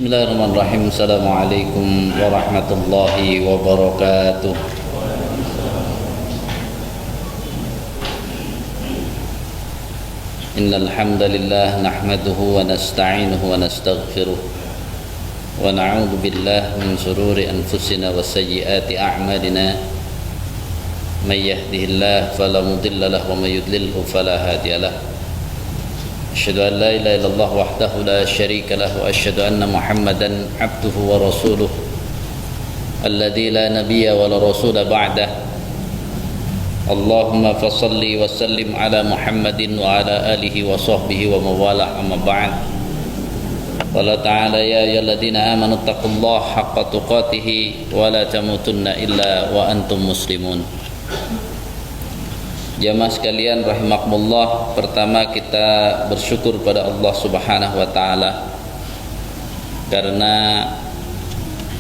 Bismillahirrahmanirrahim. Assalamualaikum warahmatullahi wabarakatuh. Innal hamdalillah nahmaduhu wa nasta'inuhu wa nastaghfiruh wa na'udzu billahi min shururi anfusina wa sayyiati a'malina. May yahdihillahu fala mudilla lahu wa may yudlilhu fala hadiya lahu. Asyhadu an la ilaha illallah wahdahu la syarika lahu wa asyhadu anna Muhammadan abduhu wa rasuluh alladzi la nabiyya wa la rasula ba'dah. Allahumma fassalli wa sallim ala Muhammadin wa ala alihi wa sahbihi wa mawalah, amma ba'd. Qala ta'ala ya ayyuhalladzina amanu taqullaha haqqa tuqatih wa la tamutunna illa wa antum muslimun. Jamaah sekalian rahimakumullah, pertama kita bersyukur pada Allah Subhanahu wa taala karena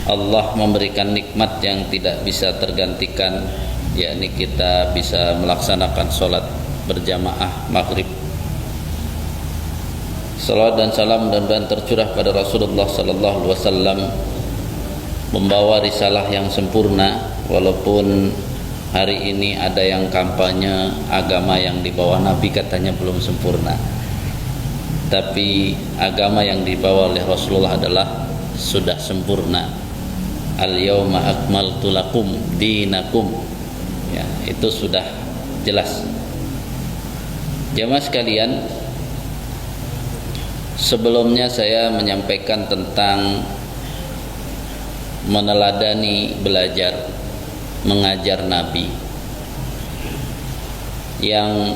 Allah memberikan nikmat yang tidak bisa tergantikan, yakni kita bisa melaksanakan sholat berjamaah maghrib. Salawat dan salam dan tercurah pada Rasulullah sallallahu alaihi wasallam, membawa risalah yang sempurna. Walaupun hari ini ada yang kampanye agama yang di bawah Nabi katanya belum sempurna, tapi agama yang dibawa oleh Rasulullah adalah sudah sempurna. Al-yawma akmaltu lakum dinakum, ya, itu sudah jelas. Jamaah sekalian, sebelumnya saya menyampaikan tentang meneladani belajar mengajar Nabi, yang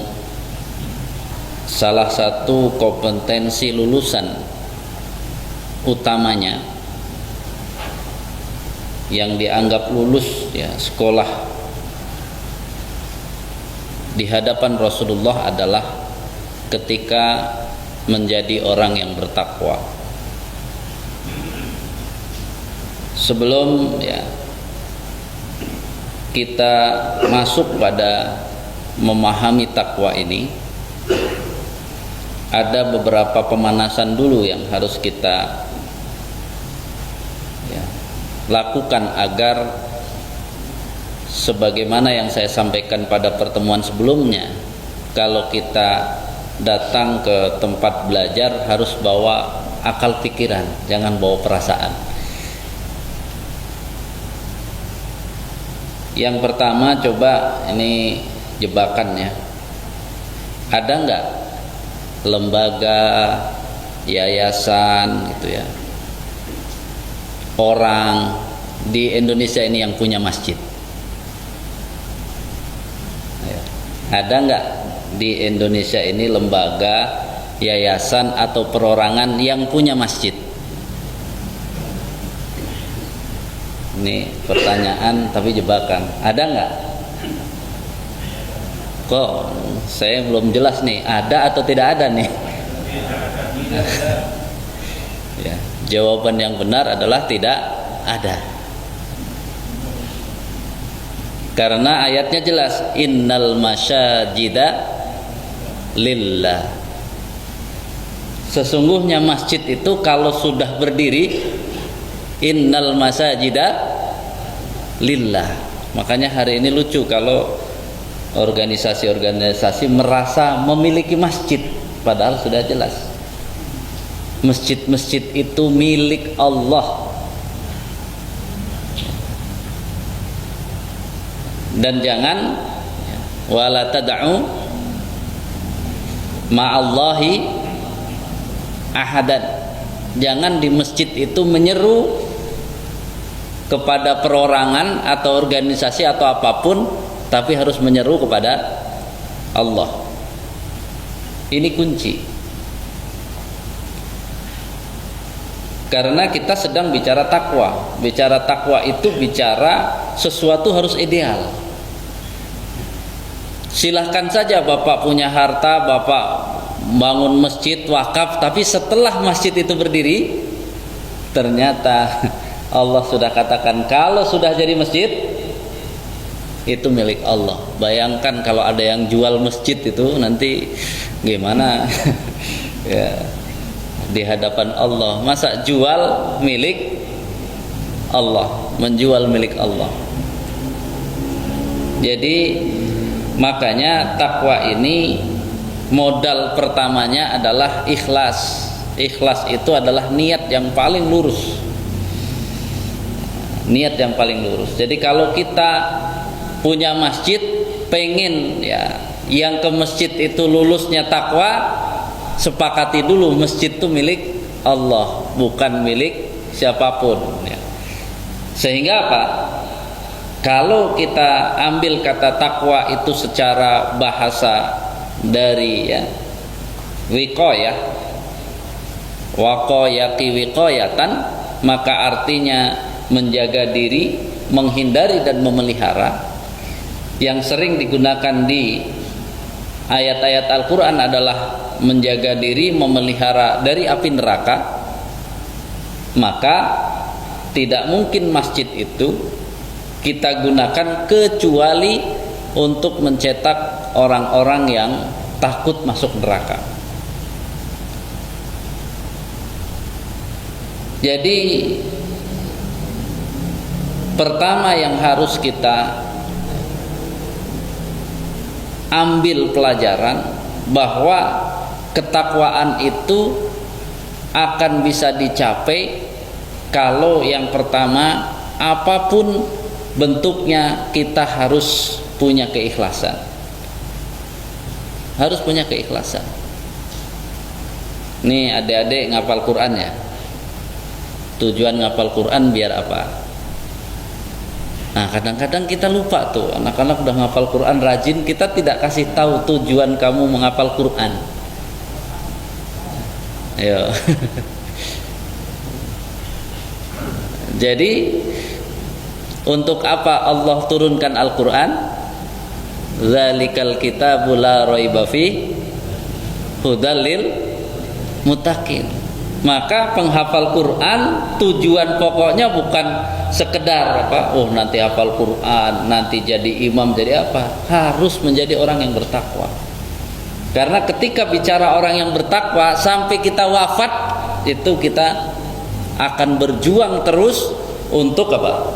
salah satu kompetensi lulusan utamanya yang dianggap lulus, ya, sekolah di hadapan Rasulullah adalah ketika menjadi orang yang bertakwa. Sebelum kita masuk pada memahami takwa ini, ada beberapa pemanasan dulu yang harus kita lakukan agar sebagaimana yang saya sampaikan pada pertemuan sebelumnya, kalau kita datang ke tempat belajar harus bawa akal pikiran, jangan bawa perasaan. Yang pertama, coba ini jebakan ya. Ada nggak lembaga, yayasan gitu ya, orang di Indonesia ini yang punya masjid? Ada nggak di Indonesia ini lembaga, yayasan atau perorangan yang punya masjid? Ini pertanyaan tapi jebakan. Ada nggak? Kok saya belum jelas nih, ada atau tidak ada nih? Ya, jawaban yang benar adalah tidak ada. Karena ayatnya jelas, innal masyajida lillah. Sesungguhnya masjid itu kalau sudah berdiri, innal masajida lillah. Makanya hari ini lucu kalau organisasi-organisasi merasa memiliki masjid, padahal sudah jelas masjid-masjid itu milik Allah. Dan jangan wala tad'u ma'allahi ahadan. Jangan di masjid itu menyeru kepada perorangan atau organisasi atau apapun, tapi harus menyeru kepada Allah. Ini kunci. Karena kita sedang bicara takwa. Bicara takwa itu bicara sesuatu harus ideal. Silahkan saja Bapak punya harta, Bapak bangun masjid wakaf, tapi setelah masjid itu berdiri, ternyata Allah sudah katakan kalau sudah jadi masjid itu milik Allah. Bayangkan kalau ada yang jual masjid itu nanti gimana? Ya, di hadapan Allah. Masa jual milik Allah, menjual milik Allah. Jadi makanya takwa ini modal pertamanya adalah ikhlas. Ikhlas itu adalah niat yang paling lurus. Niat yang paling lurus. Jadi kalau kita punya masjid, pengen ya yang ke masjid itu lulusnya takwa, sepakati dulu masjid itu milik Allah, bukan milik siapapun ya. Sehingga apa? Kalau kita ambil kata takwa itu secara bahasa dari ya wiqayah, waqayati wiqayatan, maka artinya menjaga diri, menghindari dan memelihara. Yang sering digunakan di ayat-ayat Al-Quran adalah menjaga diri, memelihara dari api neraka. Maka tidak mungkin masjid itu kita gunakan kecuali untuk mencetak orang-orang yang takut masuk neraka. Jadi pertama yang harus kita ambil pelajaran bahwa ketakwaan itu akan bisa dicapai kalau yang pertama, apapun bentuknya kita harus punya keikhlasan. Harus punya keikhlasan. Nih adik-adik ngapal Quran ya. Tujuan ngapal Quran biar apa? Nah kadang-kadang kita lupa tuh, anak-anak udah ngapal Quran rajin, kita tidak kasih tahu tujuan kamu menghafal Quran. Ayo. Jadi untuk apa Allah turunkan Al-Quran? Zalikal kitabu la raiba fi hudal lil muttaqin. Maka penghafal Quran tujuan pokoknya bukan sekedar apa, oh nanti hafal Quran, nanti jadi imam, jadi apa? Harus menjadi orang yang bertakwa. Karena ketika bicara orang yang bertakwa sampai kita wafat, itu kita akan berjuang terus untuk apa?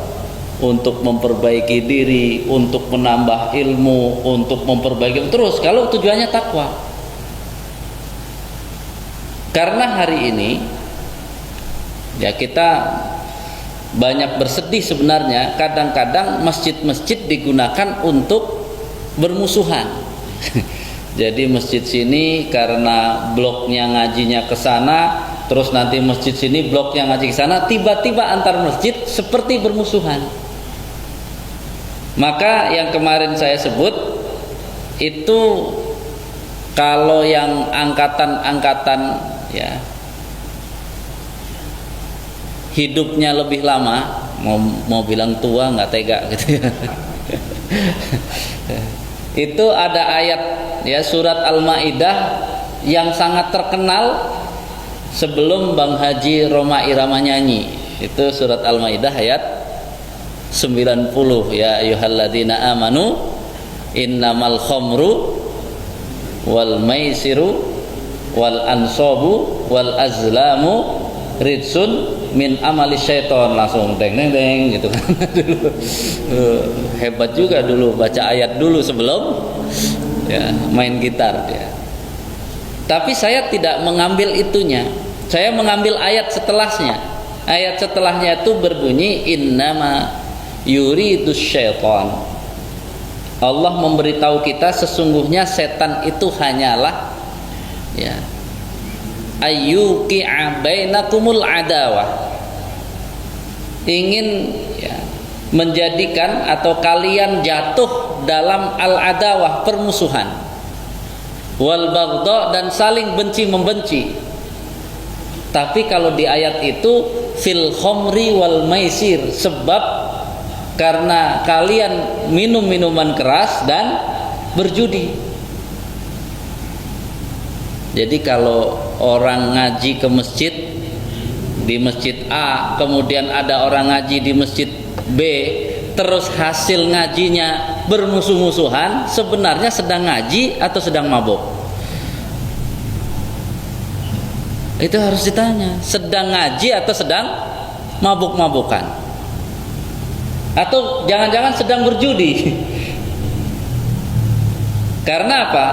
Untuk memperbaiki diri, untuk menambah ilmu, untuk memperbaiki terus kalau tujuannya takwa. Karena hari ini ya kita banyak bersedih sebenarnya, kadang-kadang masjid-masjid digunakan untuk bermusuhan. Jadi masjid sini karena bloknya ngajinya ke sana, terus nanti masjid sini bloknya ngaji ke sana, tiba-tiba antar masjid seperti bermusuhan. Maka yang kemarin saya sebut itu kalau yang angkatan-angkatan ya hidupnya lebih lama, mau bilang tua nggak tega gitu ya. Itu ada ayat ya surat Al-Maidah yang sangat terkenal sebelum Bang Haji Roma Irama nyanyi. Itu surat Al-Maidah ayat 90, ya ayyuhalladzina amanu innamal khamru wal maisiru wal ansabu wal azlamu ridsun min amali syaiton. Langsung deng deng deng gitu kan. Hebat juga dulu baca ayat dulu sebelum ya main gitar ya. Tapi saya tidak mengambil itunya, saya mengambil ayat setelahnya. Ayat setelahnya itu berbunyi innama yuridus syaiton. Allah memberitahu kita sesungguhnya setan itu hanyalah ya ayyuqi'a bainakumul adawah, ingin ya menjadikan atau kalian jatuh dalam al-adawah, permusuhan, wal baghdha, dan saling benci membenci. Tapi kalau di ayat itu fil khamri wal maisir, sebab karena kalian minum minuman keras dan berjudi. Jadi kalau orang ngaji ke masjid, di masjid A, kemudian ada orang ngaji di masjid B, terus hasil ngajinya bermusuh-musuhan, sebenarnya sedang ngaji atau sedang mabuk? Itu harus ditanya, sedang ngaji atau sedang mabuk-mabukan? Atau jangan-jangan sedang berjudi? Karena apa?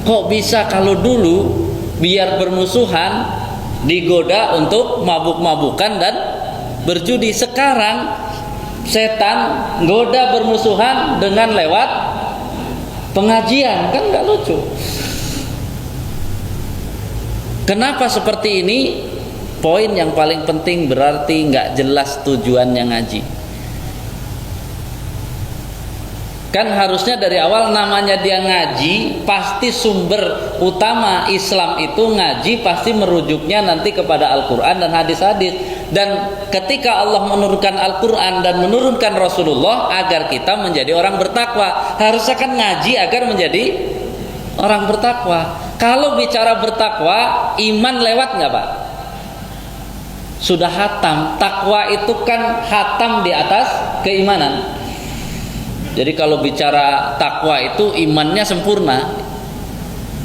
Kok bisa kalau dulu biar bermusuhan digoda untuk mabuk-mabukan dan berjudi, sekarang setan goda bermusuhan dengan lewat pengajian? Kan nggak lucu. Kenapa seperti ini? Poin yang paling penting berarti nggak jelas tujuannya ngaji. Kan harusnya dari awal namanya dia ngaji, pasti sumber utama Islam itu ngaji pasti merujuknya nanti kepada Al-Quran dan hadis-hadis. Dan ketika Allah menurunkan Al-Quran dan menurunkan Rasulullah agar kita menjadi orang bertakwa, harusnya kan ngaji agar menjadi orang bertakwa. Kalau bicara bertakwa, iman lewat nggak Pak? Sudah hatam. Takwa itu kan hatam di atas keimanan. Jadi kalau bicara takwa itu imannya sempurna.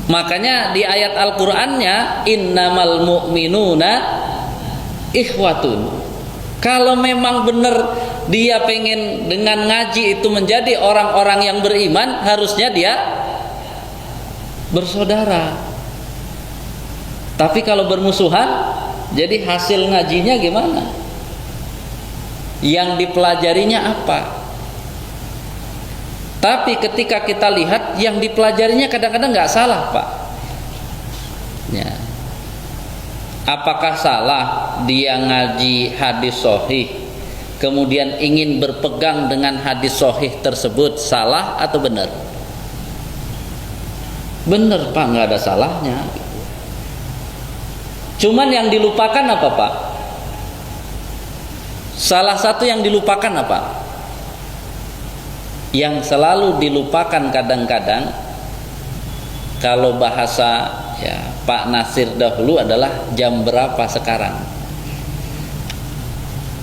Makanya di ayat Al-Qur'annya innamal mu'minuna ikhwatun. Kalau memang benar dia pengen dengan ngaji itu menjadi orang-orang yang beriman, harusnya dia bersaudara. Tapi kalau bermusuhan, jadi hasil ngajinya gimana? Yang dipelajarinya apa? Tapi ketika kita lihat yang dipelajarinya kadang-kadang nggak salah Pak. Ya. Apakah salah dia ngaji hadis sahih, kemudian ingin berpegang dengan hadis sahih tersebut, salah atau benar? Benar Pak, nggak ada salahnya. Cuman yang dilupakan apa Pak? Salah satu yang dilupakan apa? Yang selalu dilupakan kadang-kadang, kalau bahasa ya Pak Nasir dahulu adalah jam berapa sekarang.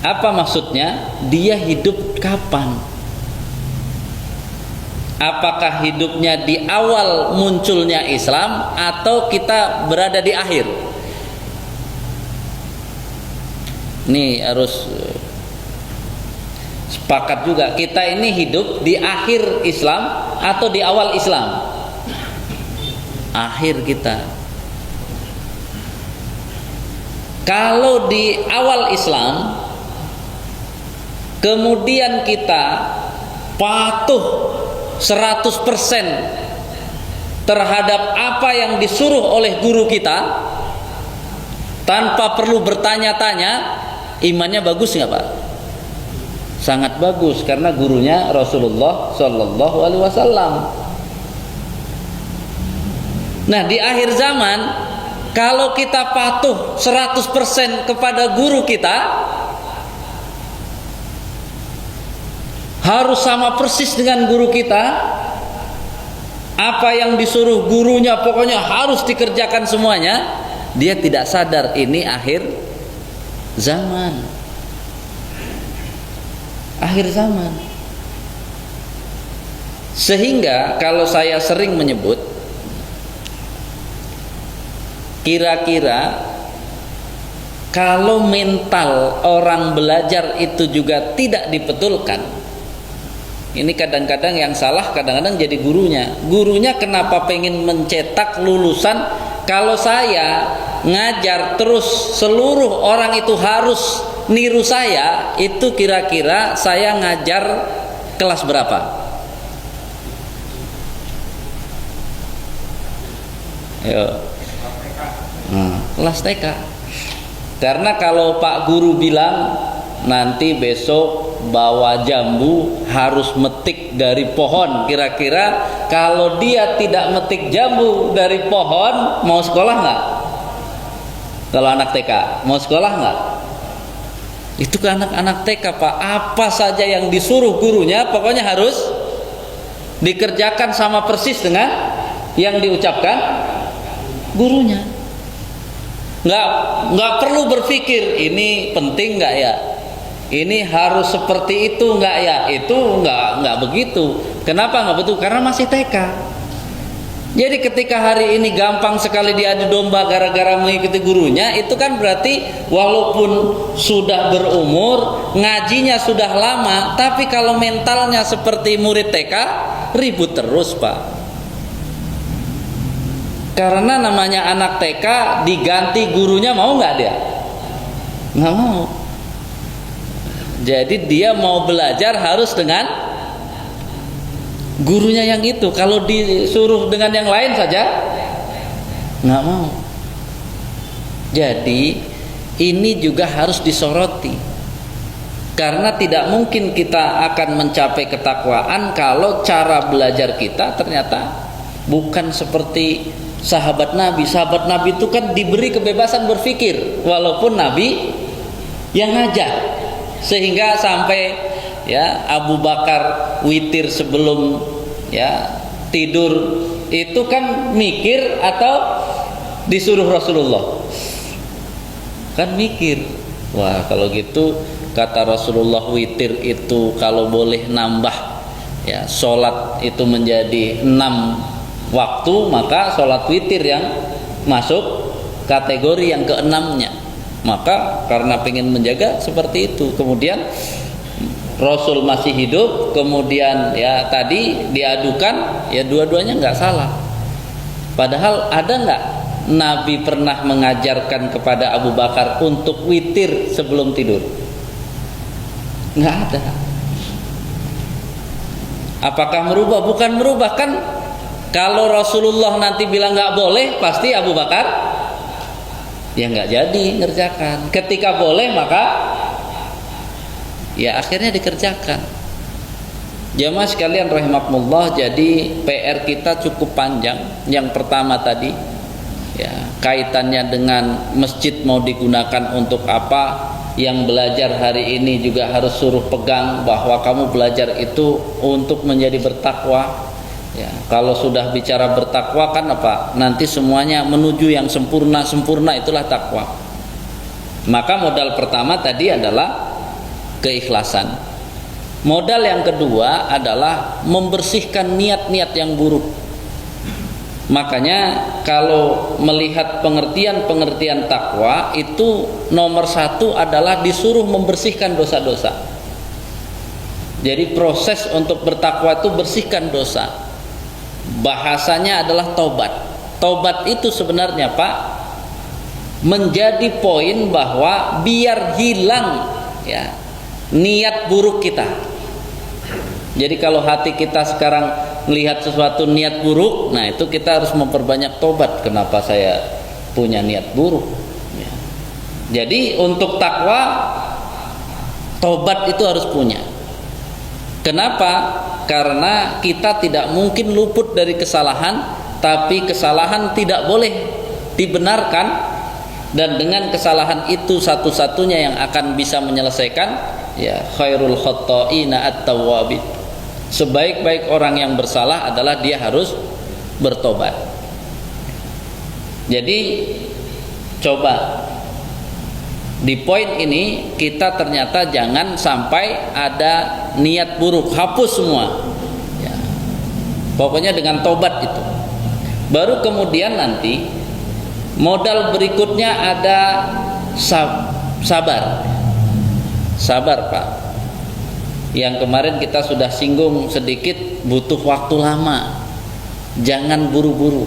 Apa maksudnya? Dia hidup kapan? Apakah hidupnya di awal munculnya Islam atau kita berada di akhir? Ini harus sepakat juga, kita ini hidup di akhir Islam atau di awal Islam? Akhir kita. Kalau di awal Islam kemudian kita patuh 100% terhadap apa yang disuruh oleh guru kita tanpa perlu bertanya-tanya, imannya bagus nggak Pak? Sangat bagus, karena gurunya Rasulullah Shallallahu Alaihi Wasallam. Nah di akhir zaman, kalau kita patuh 100% kepada guru kita, harus sama persis dengan guru kita, apa yang disuruh gurunya pokoknya harus dikerjakan semuanya. Dia tidak sadar ini akhir zaman. Akhir zaman. Sehingga kalau saya sering menyebut, kira-kira kalau mental orang belajar itu juga tidak dibetulkan, ini kadang-kadang yang salah kadang-kadang jadi gurunya. Gurunya kenapa pengen mencetak lulusan? Kalau saya ngajar terus seluruh orang itu harus niru saya, itu kira-kira saya ngajar kelas berapa? Ayo. Kelas TK. Karena kalau Pak Guru bilang nanti besok bawa jambu harus metik dari pohon, kira-kira kalau dia tidak metik jambu dari pohon, mau sekolah nggak? Kalau anak TK mau sekolah nggak? Itu ke anak-anak TK Pak, apa saja yang disuruh gurunya pokoknya harus dikerjakan sama persis dengan yang diucapkan gurunya. Nggak perlu berpikir ini penting nggak ya, ini harus seperti itu nggak ya, itu nggak begitu. Kenapa nggak betul? Karena masih TK. Jadi ketika hari ini gampang sekali diadu domba gara-gara mengikuti gurunya, itu kan berarti walaupun sudah berumur, ngajinya sudah lama, tapi kalau mentalnya seperti murid TK, ribut terus, Pak. Karena namanya anak TK, diganti gurunya, mau nggak dia? Nggak mau. Jadi dia mau belajar harus dengan gurunya yang itu. Kalau disuruh dengan yang lain saja nggak mau. Jadi ini juga harus disoroti, karena tidak mungkin kita akan mencapai ketakwaan kalau cara belajar kita ternyata bukan seperti sahabat Nabi. Sahabat Nabi itu kan diberi kebebasan berpikir walaupun Nabi yang ngajak, sehingga sampai ya Abu Bakar witir sebelum ya tidur itu kan mikir atau disuruh Rasulullah? Kan mikir. Wah, kalau gitu kata Rasulullah, witir itu kalau boleh nambah ya sholat itu menjadi 6 waktu, maka sholat witir yang masuk kategori yang ke-6-nya. Maka karena pengen menjaga seperti itu, kemudian Rasul masih hidup, kemudian ya tadi diadukan, ya dua-duanya nggak salah. Padahal ada nggak Nabi pernah mengajarkan kepada Abu Bakar untuk witir sebelum tidur? Nggak ada. Apakah merubah? Bukan merubah, kan kalau Rasulullah nanti bilang nggak boleh, pasti Abu Bakar ya nggak jadi ngerjakan. Ketika boleh, maka ya akhirnya dikerjakan. Jamaah sekalian rahimakumullah, jadi PR kita cukup panjang. Yang pertama tadi ya kaitannya dengan masjid mau digunakan untuk apa. Yang belajar hari ini juga harus suruh pegang bahwa kamu belajar itu untuk menjadi bertakwa. Ya, kalau sudah bicara bertakwa kan apa? Nanti semuanya menuju yang sempurna, itulah takwa. Maka modal pertama tadi adalah keikhlasan. Modal yang kedua adalah membersihkan niat-niat yang buruk. Makanya kalau melihat pengertian takwa itu nomor 1 adalah disuruh membersihkan dosa-dosa. Jadi proses untuk bertakwa itu bersihkan dosa. Bahasanya adalah tobat. Tobat itu sebenarnya Pak menjadi poin bahwa biar hilang ya niat buruk kita. Jadi kalau hati kita sekarang melihat sesuatu niat buruk, nah itu kita harus memperbanyak tobat. Kenapa saya punya niat buruk ya. Jadi untuk takwa, tobat itu harus punya. Kenapa? Karena kita tidak mungkin luput dari kesalahan, tapi kesalahan tidak boleh dibenarkan, dan dengan kesalahan itu satu-satunya yang akan bisa menyelesaikan ya khairul khatta'ina at-tawwabin. Sebaik-baik orang yang bersalah adalah dia harus bertobat. Jadi coba di poin ini kita ternyata jangan sampai ada niat buruk, hapus semua ya. Pokoknya dengan tobat itu. Baru kemudian nanti modal berikutnya ada sabar. Sabar Pak. Yang kemarin kita sudah singgung sedikit, butuh waktu lama. Jangan buru-buru.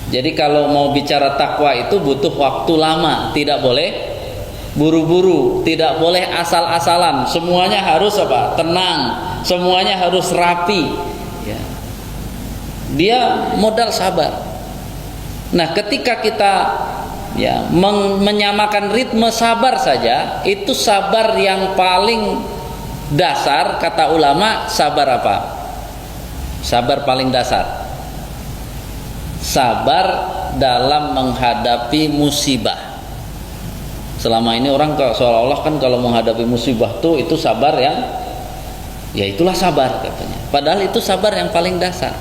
Jadi kalau mau bicara takwa itu butuh waktu lama, tidak boleh buru-buru, tidak boleh asal-asalan. Semuanya harus apa? Tenang, semuanya harus rapi. Ya. Dia modal sabar. Nah, ketika kita ya menyamakan ritme sabar saja, itu sabar yang paling dasar kata ulama. Sabar apa? Sabar paling dasar. Sabar dalam menghadapi musibah. Selama ini orang seolah-olah kan kalau menghadapi musibah tuh itu sabar yang ya itulah sabar katanya. Padahal itu sabar yang paling dasar.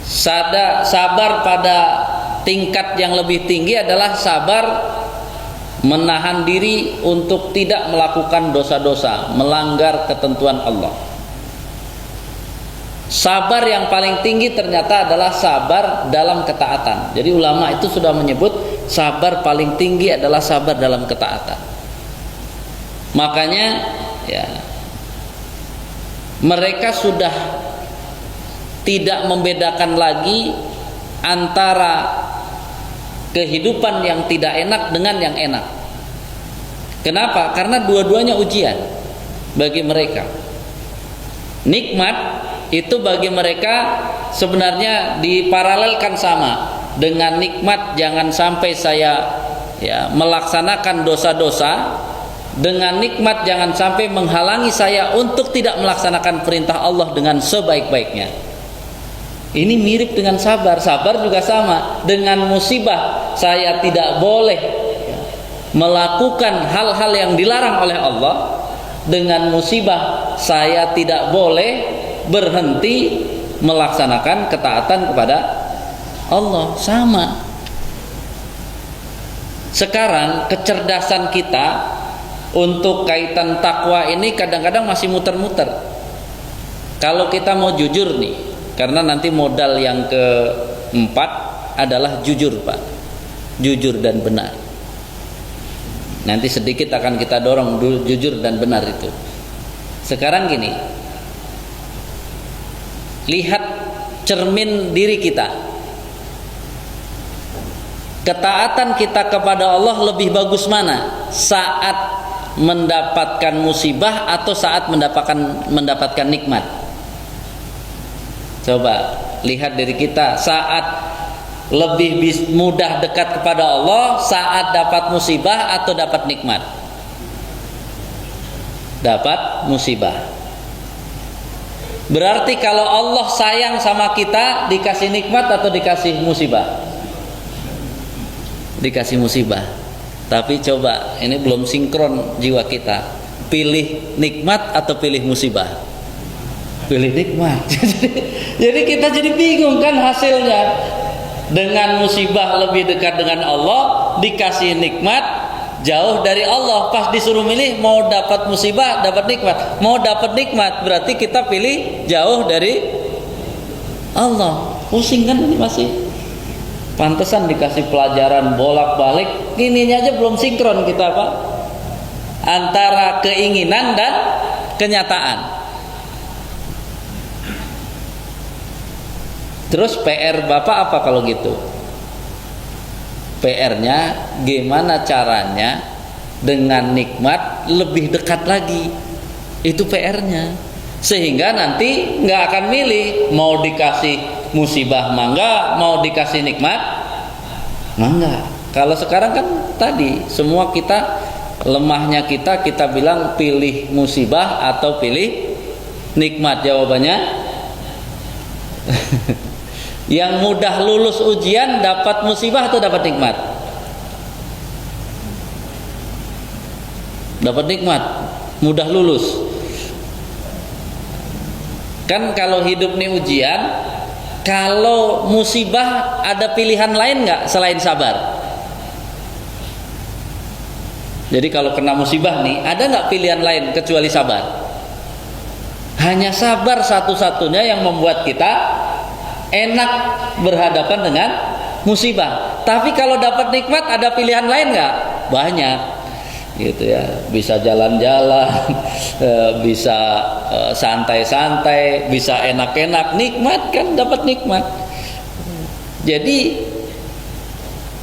Sabar pada tingkat yang lebih tinggi adalah sabar menahan diri untuk tidak melakukan dosa-dosa, melanggar ketentuan Allah. Sabar yang paling tinggi ternyata adalah sabar dalam ketaatan. Jadi ulama itu sudah menyebut sabar paling tinggi adalah sabar dalam ketaatan. Makanya ya, mereka sudah tidak membedakan lagi antara kehidupan yang tidak enak dengan yang enak. Kenapa? Karena dua-duanya ujian bagi mereka. Nikmat itu bagi mereka sebenarnya diparalelkan sama dengan nikmat jangan sampai saya ya melaksanakan dosa-dosa, dengan nikmat jangan sampai menghalangi saya untuk tidak melaksanakan perintah Allah dengan sebaik-baiknya. Ini mirip dengan sabar. Sabar juga sama. Dengan musibah saya tidak boleh melakukan hal-hal yang dilarang oleh Allah. Dengan musibah saya tidak boleh berhenti melaksanakan ketaatan kepada Allah. Sama. Sekarang kecerdasan kita untuk kaitan takwa ini kadang-kadang masih muter-muter. Kalau kita mau jujur nih, karena nanti modal yang keempat adalah jujur, Pak. Jujur dan benar. Nanti sedikit akan kita dorong jujur dan benar itu. Sekarang gini, lihat cermin diri kita. Ketaatan kita kepada Allah lebih bagus mana? Saat mendapatkan musibah atau saat mendapatkan nikmat? Coba lihat diri kita, saat lebih mudah dekat kepada Allah saat dapat musibah atau dapat nikmat? Dapat musibah. Berarti kalau Allah sayang sama kita, dikasih nikmat atau dikasih musibah? Dikasih musibah. Tapi coba, ini belum sinkron jiwa kita. Pilih nikmat atau pilih musibah? Pilih nikmat. Jadi kita jadi bingung kan hasilnya. Dengan musibah lebih dekat dengan Allah, dikasih nikmat jauh dari Allah. Pas disuruh milih mau dapat musibah, dapat nikmat. Mau dapat nikmat berarti kita pilih jauh dari Allah. Pusing kan ini masih. Pantesan dikasih pelajaran bolak-balik. Ininya aja belum sinkron kita, Pak. Antara keinginan dan kenyataan. Terus PR Bapak apa kalau gitu? PR-nya gimana caranya dengan nikmat lebih dekat lagi. Itu PR-nya. Sehingga nanti nggak akan milih mau dikasih musibah mangga, mau dikasih nikmat mangga. Kalau sekarang kan tadi semua kita lemahnya kita bilang pilih musibah atau pilih nikmat. Jawabannya yang mudah lulus ujian dapat musibah atau dapat nikmat? Dapat nikmat, mudah lulus. Kan kalau hidup nih ujian, kalau musibah ada pilihan lain nggak selain sabar? Jadi kalau kena musibah nih, ada nggak pilihan lain kecuali sabar? Hanya sabar satu-satunya yang membuat kita enak berhadapan dengan musibah. Tapi kalau dapat nikmat ada pilihan lain nggak? Banyak, gitu ya. Bisa jalan-jalan, bisa santai-santai, bisa enak-enak. Nikmat kan, dapat nikmat. Jadi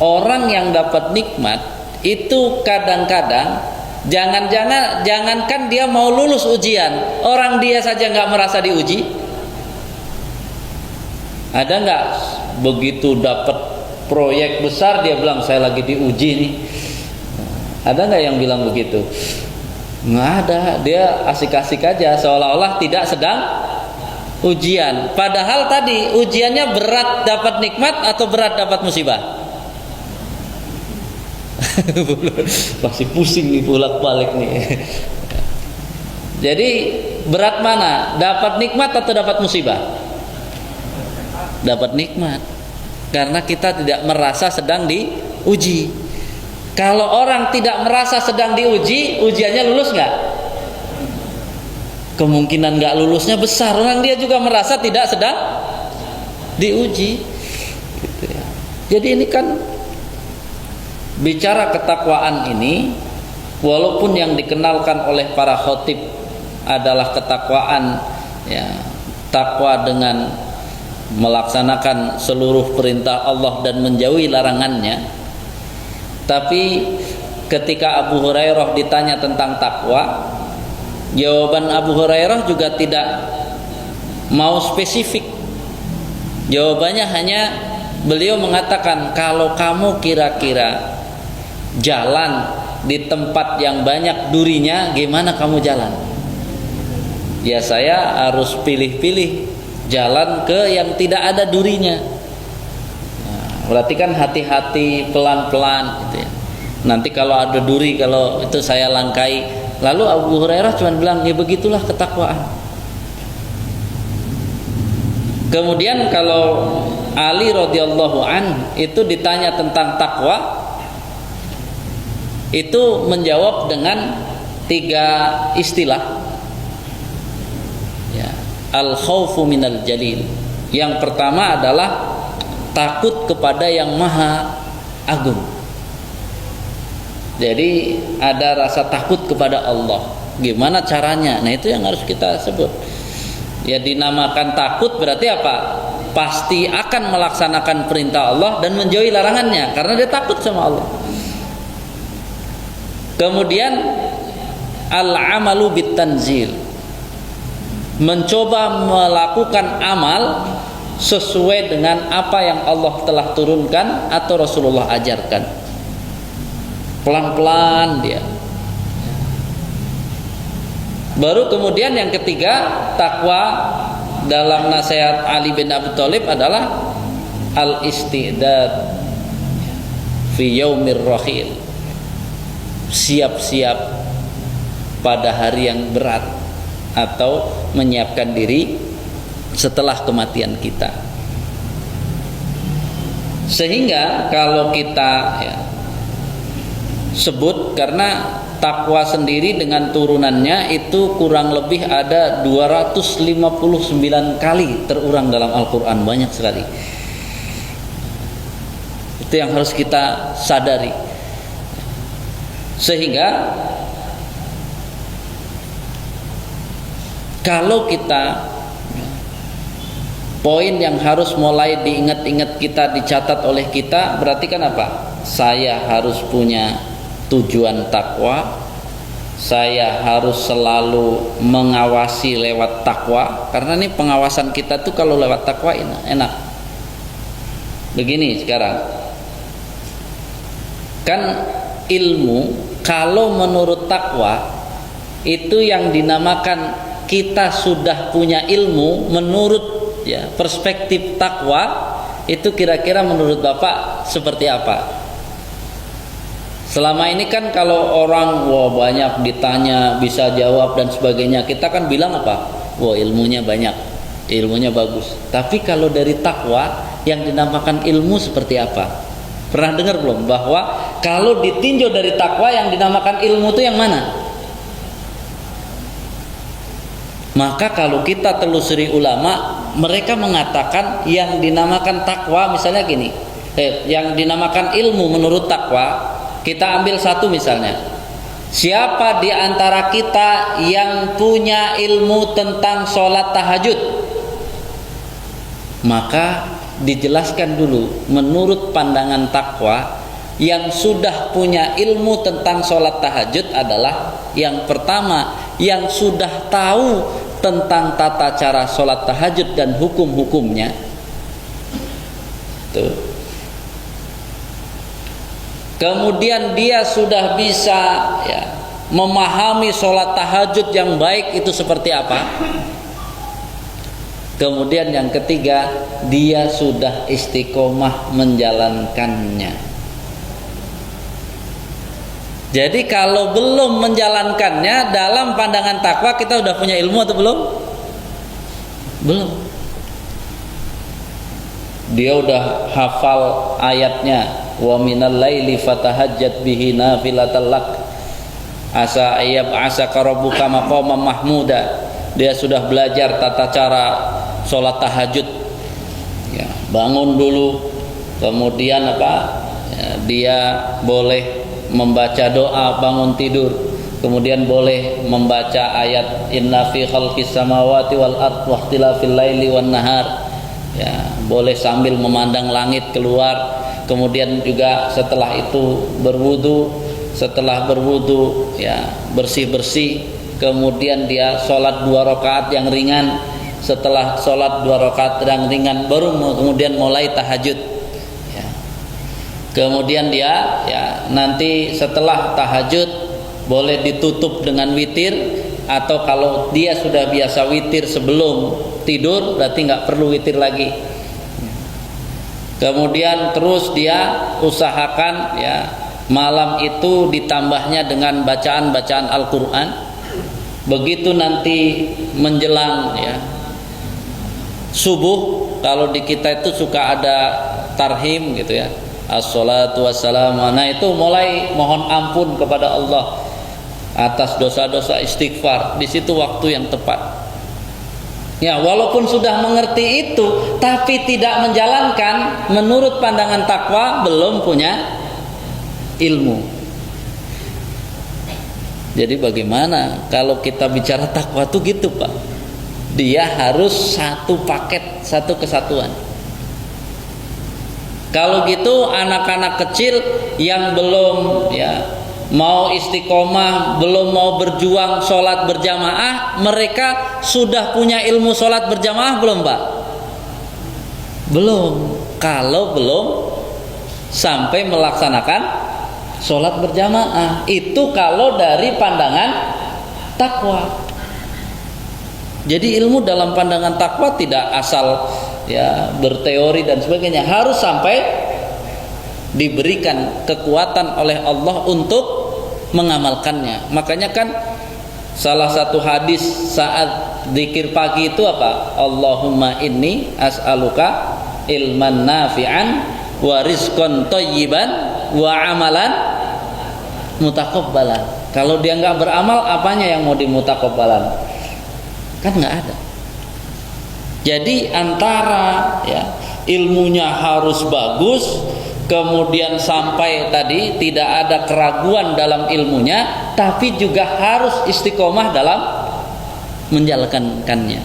orang yang dapat nikmat itu kadang-kadang jangankan dia mau lulus ujian, orang dia saja nggak merasa diuji. Ada nggak begitu dapat proyek besar dia bilang saya lagi diuji nih? Ada nggak yang bilang begitu? Nggak ada. Dia asik-asik aja seolah-olah tidak sedang ujian. Padahal tadi ujiannya berat dapat nikmat atau berat dapat musibah? Masih pusing nih bolak-balik nih. Jadi berat mana? Dapat nikmat atau dapat musibah? Dapat nikmat, karena kita tidak merasa sedang diuji. Kalau orang tidak merasa sedang diuji, ujiannya lulus nggak? kemungkinan nggak lulusnya besar. Orang dia juga merasa tidak sedang diuji, gitu ya. Jadi ini kan bicara ketakwaan ini, walaupun yang dikenalkan oleh para khotib adalah ketakwaan, ya, takwa dengan melaksanakan seluruh perintah Allah dan menjauhi larangannya. Tapi ketika Abu Hurairah ditanya tentang takwa, jawaban Abu Hurairah juga tidak mau spesifik. Jawabannya hanya beliau mengatakan, kalau kamu kira-kira jalan di tempat yang banyak durinya, gimana kamu jalan? Ya saya harus pilih-pilih jalan ke yang tidak ada durinya. Nah, berarti kan hati-hati, pelan-pelan gitu ya. Nanti kalau ada duri, kalau itu saya langkai. Lalu Abu Hurairah cuma bilang, ya begitulah ketakwaan. Kemudian kalau Ali radhiyallahu an itu ditanya tentang takwa, itu menjawab dengan 3 istilah. Ya, al-khaufu minal jalil. Yang pertama adalah takut kepada yang maha agung. Jadi ada rasa takut kepada Allah. Gimana caranya? Nah itu yang harus kita sebut. Ya dinamakan takut berarti apa? Pasti akan melaksanakan perintah Allah dan menjauhi larangannya karena dia takut sama Allah. Kemudian al-amalu bitanzil, mencoba melakukan amal sesuai dengan apa yang Allah telah turunkan atau Rasulullah ajarkan. Pelan-pelan dia. Baru kemudian yang ketiga, takwa dalam nasihat Ali bin Abi Thalib adalah al-istidad fi yaumir rahil. Siap-siap pada hari yang berat atau menyiapkan diri setelah kematian kita. Sehingga kalau kita sebut, karena takwa sendiri dengan turunannya itu kurang lebih ada 259 kali terurang dalam Al-Quran, banyak sekali. Itu yang harus kita sadari. Sehingga kalau kita, poin yang harus mulai diingat-ingat kita, dicatat oleh kita, berarti kan apa? Saya harus punya tujuan takwa, saya harus selalu mengawasi lewat takwa, karena ini pengawasan kita tuh kalau lewat takwa enak. Begini sekarang, kan ilmu kalau menurut takwa itu yang dinamakan kita sudah punya ilmu menurut perspektif takwa, itu kira-kira menurut Bapak seperti apa? Selama ini kan kalau orang banyak ditanya bisa jawab dan sebagainya, kita kan bilang apa? Ilmunya banyak, ilmunya bagus. Tapi kalau dari takwa yang dinamakan ilmu seperti apa? Pernah dengar belum bahwa kalau ditinjau dari takwa yang dinamakan ilmu itu yang mana? Maka kalau kita telusuri ulama, mereka mengatakan yang dinamakan takwa misalnya gini, yang dinamakan ilmu menurut takwa, kita ambil satu misalnya, siapa di antara kita yang punya ilmu tentang sholat tahajud? Maka dijelaskan dulu menurut pandangan takwa, yang sudah punya ilmu tentang sholat tahajud adalah yang pertama, yang sudah tahu tentang tata cara sholat tahajud dan hukum-hukumnya. Tuh. Kemudian dia sudah bisa memahami sholat tahajud yang baik itu seperti apa. Kemudian yang ketiga, dia sudah istiqomah menjalankannya. Jadi kalau belum menjalankannya, dalam pandangan takwa kita udah punya ilmu atau belum? Belum. Dia udah hafal ayatnya, wa minal laili fatahajjat bihi nafilatan lak asa ayyab asaka rabbuka maqaman mahmuda. dia sudah belajar tata cara sholat tahajud, ya, bangun dulu, kemudian dia boleh membaca doa bangun tidur, kemudian boleh membaca ayat inna fi khalqis samawati wal ardh wa ikhtilafil laili wan nahar, ya, boleh sambil memandang langit keluar. Kemudian juga setelah itu berwudu, setelah berwudu, ya, bersih-bersih, kemudian dia sholat 2 rakaat yang ringan. Setelah sholat 2 rakaat yang ringan baru kemudian mulai tahajud, ya. Kemudian dia, ya, nanti setelah tahajud boleh ditutup dengan witir, atau kalau dia sudah biasa witir sebelum tidur berarti nggak perlu witir lagi. Kemudian terus dia usahakan, ya, malam itu ditambahnya dengan bacaan-bacaan Al-Quran. Begitu nanti menjelang, ya, subuh, kalau di kita itu suka ada tarhim gitu, ya, as-salatu wassalamu, nah itu mulai mohon ampun kepada Allah atas dosa-dosa, istighfar. Di situ waktu yang tepat. Ya, walaupun sudah mengerti itu tapi tidak menjalankan menurut pandangan takwa, belum punya ilmu. Jadi bagaimana kalau kita bicara takwa tuh gitu, Pak? Dia harus satu paket, satu kesatuan. Kalau gitu anak-anak kecil yang belum, ya, mau istiqomah, belum mau berjuang sholat berjamaah, mereka sudah punya ilmu sholat berjamaah belum, Pak? Belum. Kalau belum sampai melaksanakan sholat berjamaah, itu kalau dari pandangan takwa. Jadi ilmu dalam pandangan takwa tidak asal, ya, berteori dan sebagainya, harus sampai diberikan kekuatan oleh Allah untuk mengamalkannya. Makanya kan salah satu hadis saat zikir pagi itu apa? Allahumma inni as'aluka ilman nafi'an wa rizqan thayyiban wa amalan mutakabbalan. Kalau dia nggak beramal, apanya yang mau dimutakabbalan? Kan nggak ada. Jadi antara, ya, ilmunya harus bagus, kemudian sampai tadi tidak ada keraguan dalam ilmunya, tapi juga harus istiqomah dalam menjalankannya.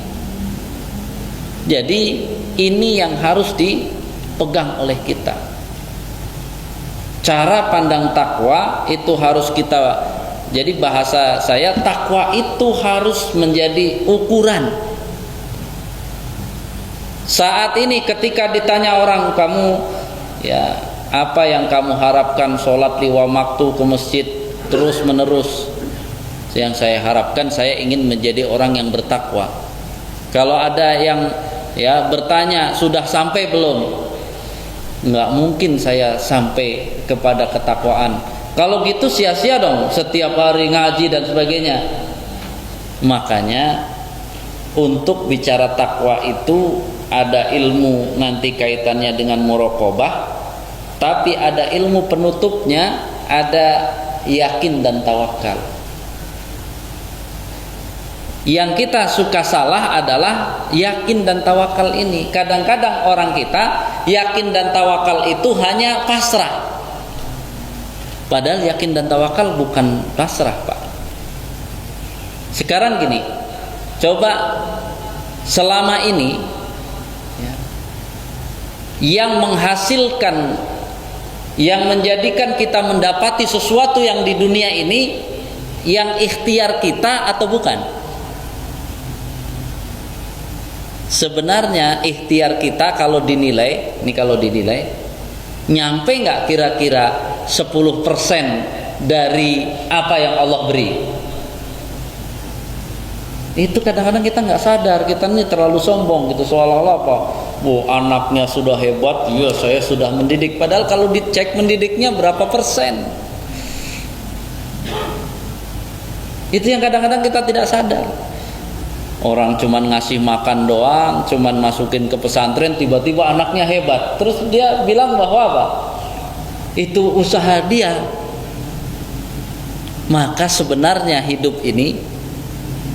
Jadi ini yang harus dipegang oleh kita. Cara pandang takwa itu harus kita, jadi bahasa saya, takwa itu harus menjadi ukuran. Saat ini ketika ditanya orang, kamu, ya, apa yang kamu harapkan? Sholat 5 waktu ke masjid terus menerus. Yang saya harapkan, saya ingin menjadi orang yang bertakwa. Kalau ada yang, ya, bertanya sudah sampai belum? Nggak mungkin saya sampai kepada ketakwaan. Kalau gitu sia-sia dong setiap hari ngaji dan sebagainya. Makanya untuk bicara takwa itu ada ilmu nanti kaitannya dengan muraqabah, tapi ada ilmu penutupnya, ada yakin dan tawakal. Yang kita suka salah adalah yakin dan tawakal ini. Kadang-kadang orang kita yakin dan tawakal itu hanya pasrah. Padahal yakin dan tawakal bukan pasrah, Pak. Sekarang gini, coba selama ini, ya, yang menghasilkan, yang menjadikan kita mendapati sesuatu yang di dunia ini, yang ikhtiar kita atau bukan? Sebenarnya ikhtiar kita kalau dinilai, ini kalau dinilai, nyampe nggak kira-kira 10% dari apa yang Allah beri? Itu kadang-kadang kita nggak sadar, kita ini terlalu sombong gitu, seolah-olah apa? Anaknya sudah hebat, ya saya sudah mendidik. Padahal kalau dicek mendidiknya berapa persen? Itu yang kadang-kadang kita tidak sadar. Orang cuman ngasih makan doang, cuman masukin ke pesantren, tiba-tiba anaknya hebat. Terus dia bilang bahwa apa? Itu usaha dia. Maka sebenarnya hidup ini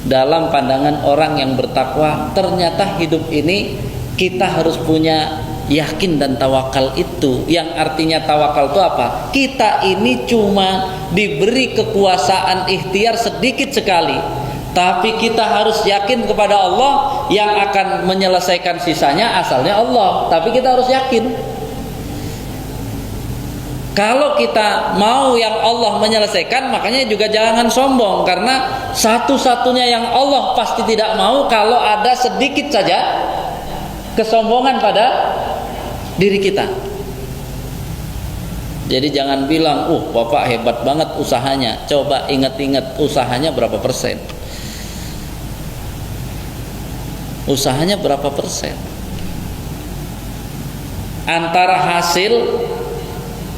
dalam pandangan orang yang bertakwa, ternyata hidup ini kita harus punya yakin dan tawakal itu. Yang artinya tawakal itu apa? Kita ini cuma diberi kekuasaan ikhtiar sedikit sekali, tapi kita harus yakin kepada Allah yang akan menyelesaikan sisanya, asalnya Allah. Tapi kita harus yakin. Kalau kita mau yang Allah menyelesaikan, makanya juga jangan sombong, karena satu-satunya yang Allah pasti tidak mau kalau ada sedikit saja kesombongan pada diri kita. Jadi jangan bilang, Bapak hebat banget usahanya. Coba ingat-ingat usahanya berapa persen? Usahanya berapa persen? Antara hasil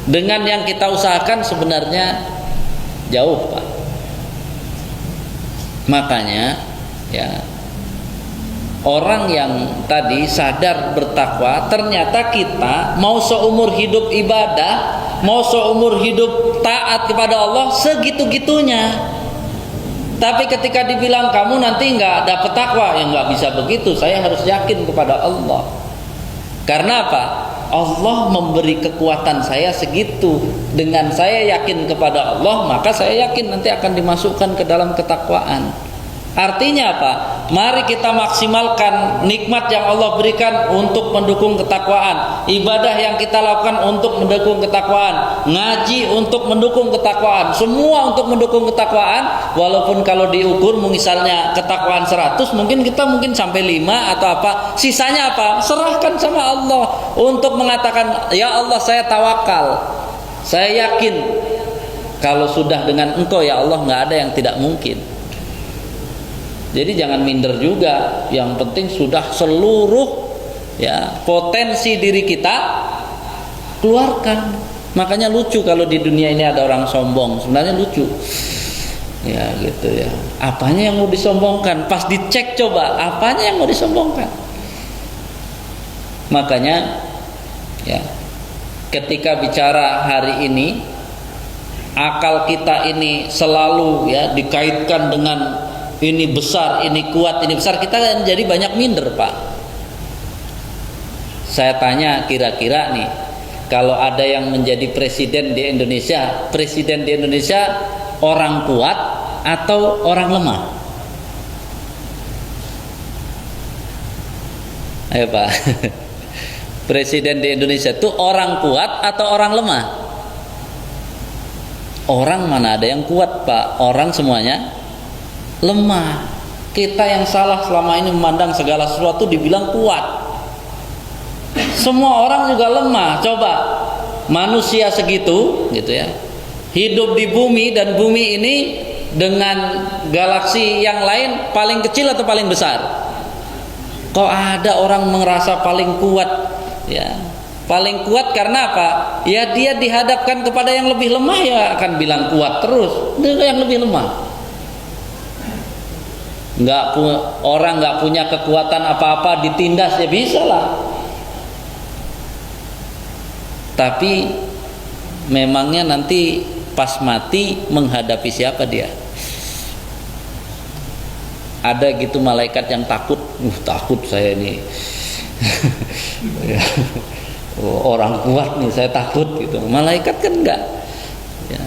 dengan yang kita usahakan sebenarnya jauh, Pak. Makanya ya, orang yang tadi sadar bertakwa, ternyata kita mau seumur hidup ibadah, mau seumur hidup taat kepada Allah segitu-gitunya. Tapi ketika dibilang kamu nanti nggak dapet takwa, ya nggak bisa begitu. Saya harus yakin kepada Allah. Karena apa? Allah memberi kekuatan saya segitu. Dengan saya yakin kepada Allah, maka saya yakin nanti akan dimasukkan ke dalam ketakwaan. Artinya apa? Mari kita maksimalkan nikmat yang Allah berikan untuk mendukung ketakwaan, ibadah yang kita lakukan untuk mendukung ketakwaan, ngaji untuk mendukung ketakwaan, semua untuk mendukung ketakwaan. Walaupun kalau diukur misalnya ketakwaan 100, mungkin kita sampai 5 atau apa, sisanya apa? Serahkan sama Allah untuk mengatakan, ya Allah saya tawakal, saya yakin kalau sudah dengan Engkau ya Allah nggak ada yang tidak mungkin. Jadi jangan minder juga. Yang penting sudah seluruh ya potensi diri kita keluarkan. Makanya lucu kalau di dunia ini ada orang sombong. Sebenarnya lucu. Ya gitu ya. Apanya yang mau disombongkan? Pas dicek coba, apanya yang mau disombongkan? Makanya ya, ketika bicara hari ini, akal kita ini selalu ya dikaitkan dengan ini besar, ini kuat, ini besar, kita jadi banyak minder, Pak. Saya tanya kira-kira nih, kalau ada yang menjadi presiden di Indonesia orang kuat atau orang lemah? Ayo Pak. Presiden di Indonesia itu orang kuat atau orang lemah? Orang mana ada yang kuat, Pak? Orang semuanya lemah. Kita yang salah selama ini memandang segala sesuatu dibilang kuat. Semua orang juga lemah. Coba manusia segitu gitu ya, hidup di bumi, dan bumi ini dengan galaksi yang lain paling kecil atau paling besar? Kok ada orang merasa paling kuat ya? Paling kuat karena apa? Ya dia dihadapkan kepada yang lebih lemah, ya akan bilang kuat terus. Dia yang lebih lemah. Orang nggak punya kekuatan apa-apa, ditindas ya bisa lah. Tapi memangnya nanti pas mati menghadapi siapa dia? Ada gitu malaikat yang takut, takut saya ini orang kuat nih saya takut gitu. Malaikat kan enggak ya.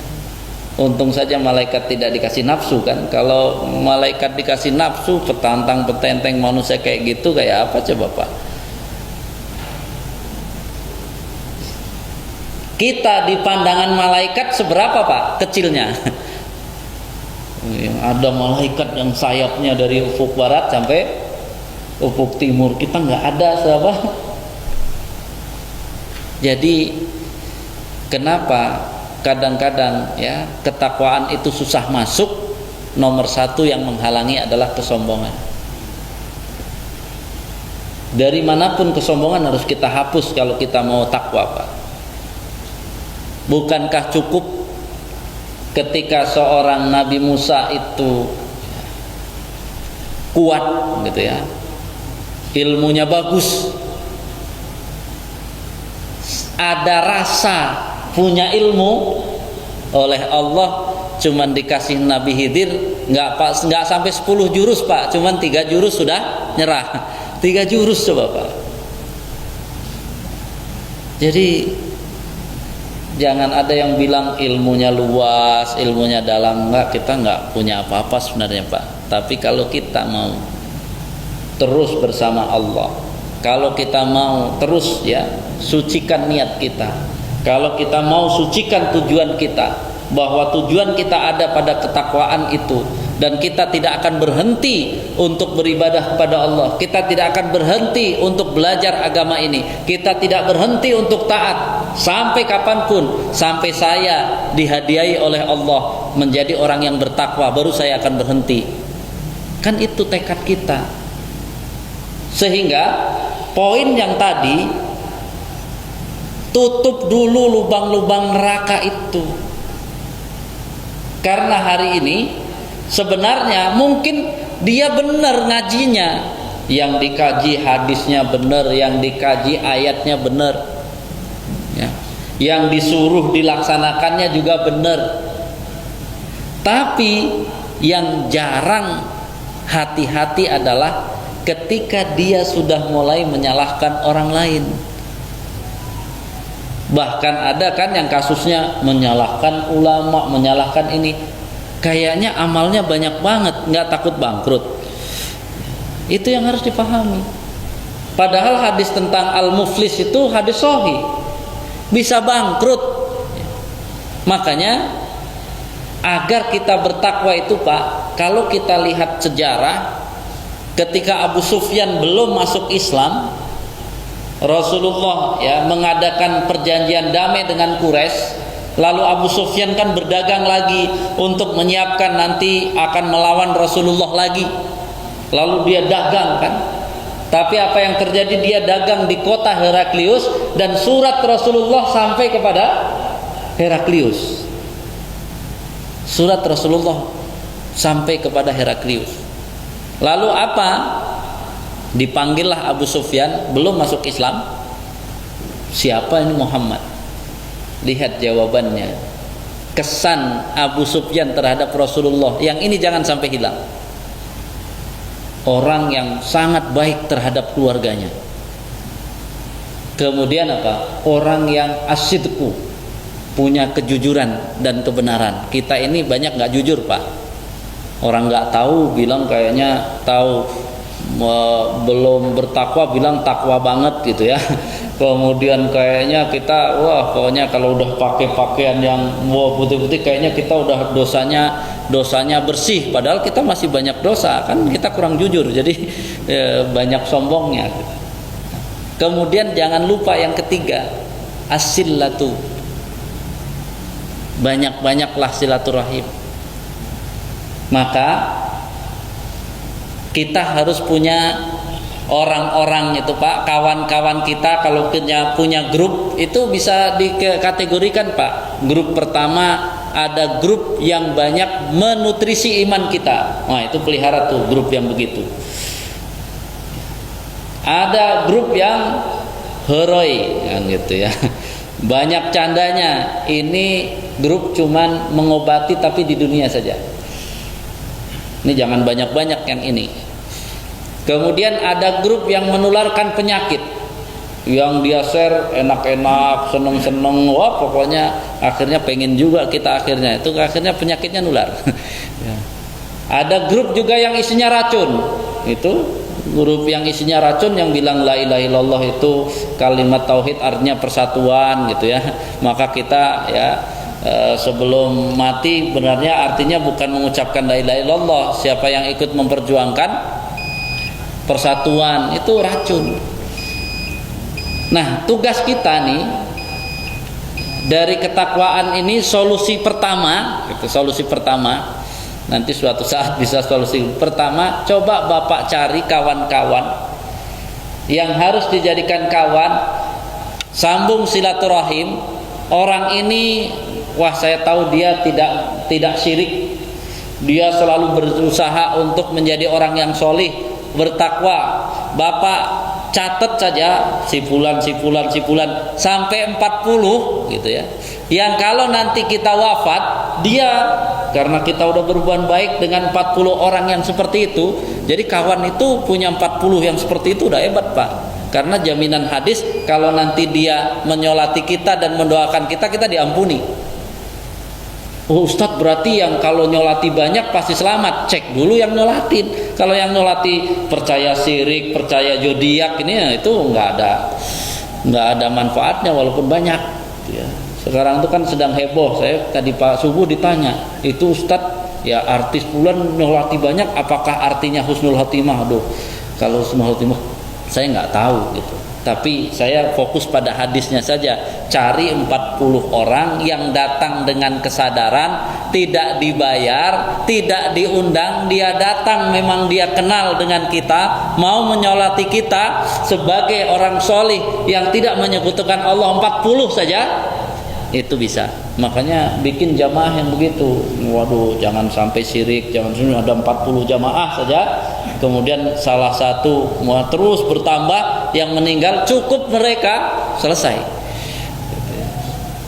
Untung saja malaikat tidak dikasih nafsu kan. Kalau malaikat dikasih nafsu, petantang petenteng manusia kayak gitu, kayak apa coba Pak? Kita di pandangan malaikat seberapa Pak kecilnya? Ada malaikat yang sayapnya dari ufuk barat sampai ufuk timur, kita nggak ada siapa. Jadi kenapa kadang-kadang ya ketakwaan itu susah masuk? Nomor satu yang menghalangi adalah kesombongan. Dari manapun kesombongan harus kita hapus kalau kita mau takwa, Pak. Bukankah cukup ketika seorang Nabi Musa itu kuat gitu ya, ilmunya bagus, ada rasa punya ilmu oleh Allah, cuman dikasih Nabi Khidir nggak sampai 10 jurus Pak, cuman 3 jurus sudah nyerah. 3 jurus coba Pak. Jadi jangan ada yang bilang ilmunya luas, ilmunya dalam. Enggak, kita nggak punya apa-apa sebenarnya Pak. Tapi kalau kita mau terus bersama Allah, kalau kita mau terus ya sucikan niat kita, kalau kita mau sucikan tujuan kita, bahwa tujuan kita ada pada ketakwaan itu, dan kita tidak akan berhenti untuk beribadah kepada Allah, kita tidak akan berhenti untuk belajar agama ini, kita tidak berhenti untuk taat sampai kapanpun, sampai saya dihadiahi oleh Allah menjadi orang yang bertakwa, baru saya akan berhenti. Kan itu tekad kita. Sehingga poin yang tadi, tutup dulu lubang-lubang neraka itu. Karena hari ini sebenarnya mungkin dia benar ngajinya, yang dikaji hadisnya benar, yang dikaji ayatnya benar ya, yang disuruh dilaksanakannya juga benar. Tapi yang jarang hati-hati adalah ketika dia sudah mulai menyalahkan orang lain. Bahkan ada kan yang kasusnya menyalahkan ulama, menyalahkan ini. Kayaknya amalnya banyak banget, nggak takut bangkrut. Itu yang harus dipahami. Padahal hadis tentang al-muflis itu hadis sahih, bisa bangkrut. Makanya agar kita bertakwa itu Pak, kalau kita lihat sejarah, ketika Abu Sufyan belum masuk Islam, Rasulullah ya mengadakan perjanjian damai dengan Quraisy. Lalu Abu Sufyan kan berdagang lagi untuk menyiapkan nanti akan melawan Rasulullah lagi. Lalu dia dagang kan. Tapi apa yang terjadi, dia dagang di kota Heraklius dan surat Rasulullah sampai kepada Heraklius. Surat Rasulullah sampai kepada Heraklius. Lalu apa? Dipanggillah Abu Sufyan, belum masuk Islam. Siapa ini Muhammad? Lihat jawabannya. Kesan Abu Sufyan terhadap Rasulullah yang ini jangan sampai hilang. Orang yang sangat baik terhadap keluarganya. Kemudian apa? Orang yang asyidku, punya kejujuran dan kebenaran. Kita ini banyak nggak jujur Pak. Orang nggak tahu bilang kayaknya tahu, belum bertakwa bilang takwa banget gitu ya. Kemudian kayaknya kita wah pokoknya kalau udah pakai pakaian yang putih-putih kayaknya kita udah dosanya bersih, padahal kita masih banyak dosa kan, kita kurang jujur, jadi banyak sombongnya. Kemudian jangan lupa yang ketiga, as-sillatu, banyak-banyaklah silaturahim. Maka kita harus punya orang-orang itu Pak, kawan-kawan kita. Kalau punya grup itu bisa dikategorikan Pak. Grup pertama ada grup yang banyak menutrisi iman kita. Nah itu pelihara tuh grup yang begitu. Ada grup yang heroi kan gitu ya, banyak candanya. Ini grup cuman mengobati tapi di dunia saja. Ini jangan banyak-banyak yang ini. Kemudian ada grup yang menularkan penyakit, yang dia share enak-enak, seneng-seneng, wah pokoknya akhirnya pengen juga kita, akhirnya itu akhirnya penyakitnya nular. Ya. Ada grup juga yang isinya racun, itu grup yang isinya racun yang bilang la ilaha illallah itu kalimat tauhid artinya persatuan gitu ya. Maka kita ya sebelum mati benarnya artinya bukan mengucapkan la ilaha illallah. Siapa yang ikut memperjuangkan persatuan itu racun. Nah tugas kita nih dari ketakwaan ini, solusi pertama gitu, solusi pertama nanti suatu saat bisa solusi pertama, coba Bapak cari kawan-kawan yang harus dijadikan kawan, sambung silaturahim. Orang ini wah saya tahu dia tidak syirik, dia selalu berusaha untuk menjadi orang yang solih, bertakwa. Bapak catat saja si fulan sampai 40 gitu ya, yang kalau nanti kita wafat dia, karena kita udah berbuat baik dengan 40 orang yang seperti itu, jadi kawan itu punya 40 yang seperti itu udah hebat Pak. Karena jaminan hadis kalau nanti dia menyolati kita dan mendoakan kita, kita diampuni. Oh Ustadz, berarti yang kalau nyolati banyak pasti selamat. Cek dulu yang nyolatin. Kalau yang nyolati percaya syirik, percaya zodiak, ini ya, itu nggak ada manfaatnya walaupun banyak ya. Sekarang itu kan sedang heboh. Saya tadi Pak subuh ditanya, itu Ustadz ya artis bulan nyolati banyak, apakah artinya husnul khotimah? Aduh, kalau husnul khotimah saya nggak tahu gitu. Tapi saya fokus pada hadisnya saja. Cari 40 orang yang datang dengan kesadaran, tidak dibayar, tidak diundang, dia datang memang dia kenal dengan kita, mau menyolati kita sebagai orang solih yang tidak menyekutukan Allah, 40 saja itu bisa. Makanya bikin jamaah yang begitu. Waduh, jangan sampai syirik, jangan sampai ada 40 jamaah saja. Kemudian salah satu mau terus bertambah, yang meninggal cukup mereka, selesai.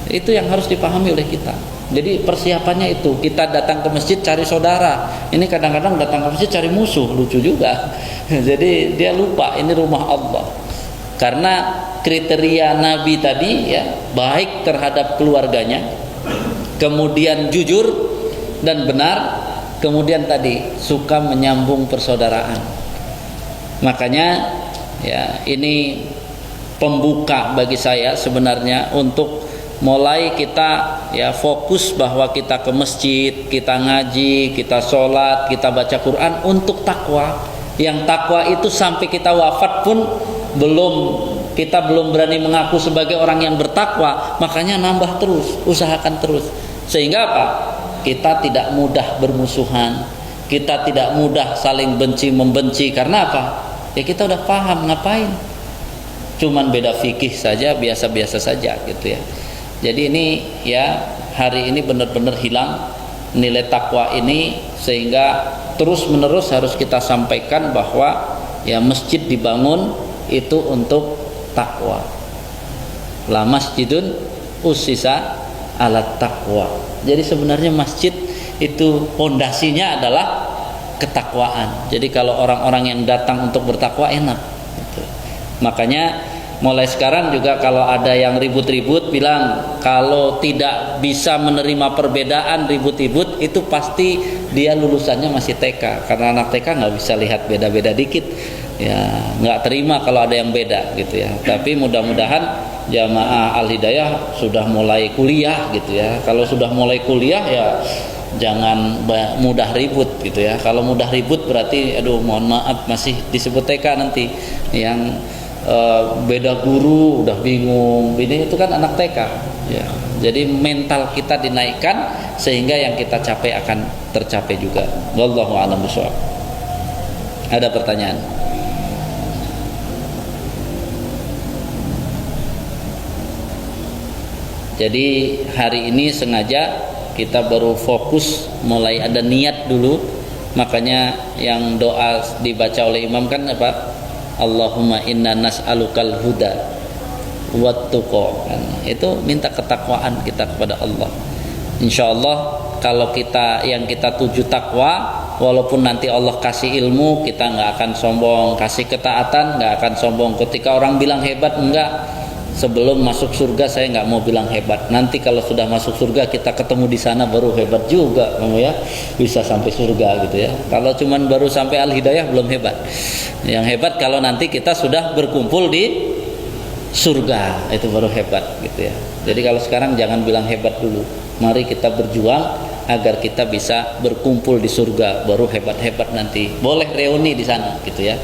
Itu yang harus dipahami oleh kita. Jadi persiapannya itu, kita datang ke masjid cari saudara. Ini kadang-kadang datang ke masjid cari musuh, lucu juga. Jadi dia lupa ini rumah Allah. Karena kriteria Nabi tadi ya, baik terhadap keluarganya, kemudian jujur dan benar, kemudian tadi suka menyambung persaudaraan. Makanya ya, ini pembuka bagi saya sebenarnya untuk mulai kita ya fokus bahwa kita ke masjid, kita ngaji, kita sholat, kita baca Quran untuk takwa. Yang takwa itu sampai kita wafat pun kita belum berani mengaku sebagai orang yang bertakwa. Makanya nambah terus, usahakan terus. Sehingga apa? Kita tidak mudah bermusuhan, kita tidak mudah saling benci membenci. Karena apa? Ya kita udah paham ngapain. Cuman beda fikih saja, biasa-biasa saja gitu ya. Jadi ini ya, hari ini benar-benar hilang nilai takwa ini, sehingga terus menerus harus kita sampaikan bahwa ya masjid dibangun itu untuk takwa. La masjidun ussisa ala taqwa. Jadi sebenarnya masjid itu pondasinya adalah ketakwaan. Jadi kalau orang-orang yang datang untuk bertakwa enak gitu. Makanya mulai sekarang juga kalau ada yang ribut-ribut bilang kalau tidak bisa menerima perbedaan, ribut-ribut, itu pasti dia lulusannya masih TK. Karena anak TK nggak bisa lihat beda-beda dikit ya, nggak terima kalau ada yang beda gitu ya. Tapi mudah-mudahan jamaah Al-Hidayah sudah mulai kuliah gitu ya. Kalau sudah mulai kuliah ya jangan mudah ribut gitu ya. Kalau mudah ribut berarti aduh mohon maaf masih disebut TK nanti. Yang beda guru udah bingung, ini itu kan anak TK ya. Jadi mental kita dinaikkan sehingga yang kita capai akan tercapai juga. Wallahu a'lam bishawab. Ada pertanyaan? Jadi hari ini sengaja kita baru fokus mulai ada niat dulu. Makanya yang doa dibaca oleh imam kan apa? Allahumma inna nas'alukal huda wattuqa. Itu minta ketakwaan kita kepada Allah. Insyaallah kalau yang kita tuju takwa, walaupun nanti Allah kasih ilmu, kita nggak akan sombong. Kasih ketaatan, nggak akan sombong. Ketika orang bilang hebat, enggak. Sebelum masuk surga saya nggak mau bilang hebat. Nanti kalau sudah masuk surga kita ketemu di sana baru hebat juga kamu ya, bisa sampai surga gitu ya. Kalau cuman baru sampai Al-Hidayah belum hebat. Yang hebat kalau nanti kita sudah berkumpul di surga, itu baru hebat gitu ya. Jadi kalau sekarang jangan bilang hebat dulu. Mari kita berjuang agar kita bisa berkumpul di surga, baru hebat-hebat nanti. Boleh reuni di sana gitu ya.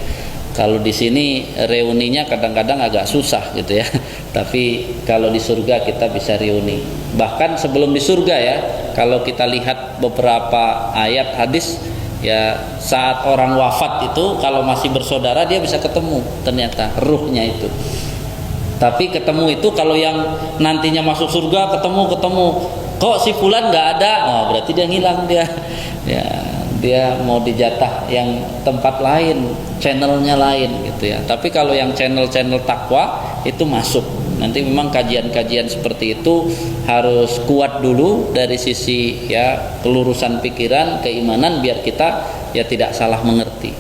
Kalau di sini reuninya kadang-kadang agak susah gitu ya. Tapi kalau di surga kita bisa reuni. Bahkan sebelum di surga ya, kalau kita lihat beberapa ayat hadis ya, saat orang wafat itu kalau masih bersaudara dia bisa ketemu ternyata ruhnya itu. Tapi ketemu itu kalau yang nantinya masuk surga ketemu kok si fulan nggak ada, oh berarti dia ngilang dia. Ya, dia mau dijatah yang tempat lain, channelnya lain gitu ya. Tapi kalau yang channel takwa itu masuk Nanti memang kajian-kajian seperti itu harus kuat dulu dari sisi ya kelurusan pikiran, keimanan, biar kita ya tidak salah mengerti.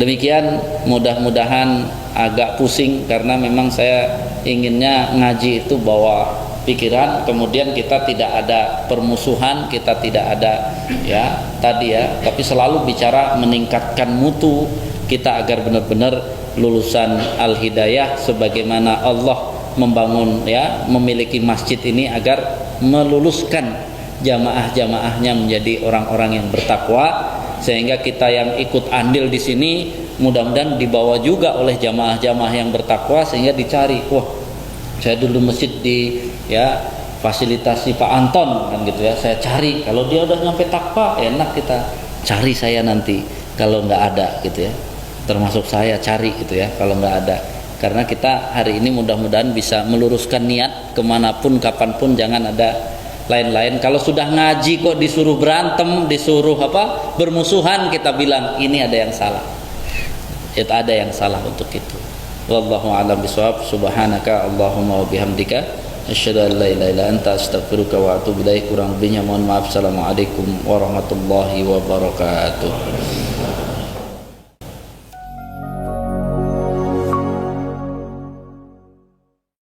Demikian, mudah-mudahan agak pusing karena memang saya inginnya ngaji itu bawa pikiran, kemudian kita tidak ada permusuhan, kita tidak ada ya tadi ya, tapi selalu bicara meningkatkan mutu kita agar benar-benar lulusan Al-Hidayah sebagaimana Allah membangun ya memiliki masjid ini agar meluluskan jamaah-jamaahnya menjadi orang-orang yang bertakwa, sehingga kita yang ikut andil di sini mudah-mudahan dibawa juga oleh jamaah-jamaah yang bertakwa, sehingga dicari, wah saya dulu masjid di ya fasilitasi Pak Anton kan gitu ya, saya cari, kalau dia udah nyampe takwa enak kita cari saya nanti kalau nggak ada gitu ya, termasuk saya cari gitu ya kalau nggak ada. Karena kita hari ini mudah-mudahan bisa meluruskan niat kemanapun kapanpun, jangan ada lain-lain. Kalau sudah ngaji kok disuruh berantem, disuruh apa bermusuhan, kita bilang ini ada yang salah, itu ada yang salah untuk itu. Wallahu a'lam bishawab. Subhanaka Allahumma wa bihamdika asyhadu an la ilaha illa anta astaghfiruka wa atubu ilaik. Kurang lebihnya mohon maaf. Assalamualaikum warahmatullahi wabarakatuh.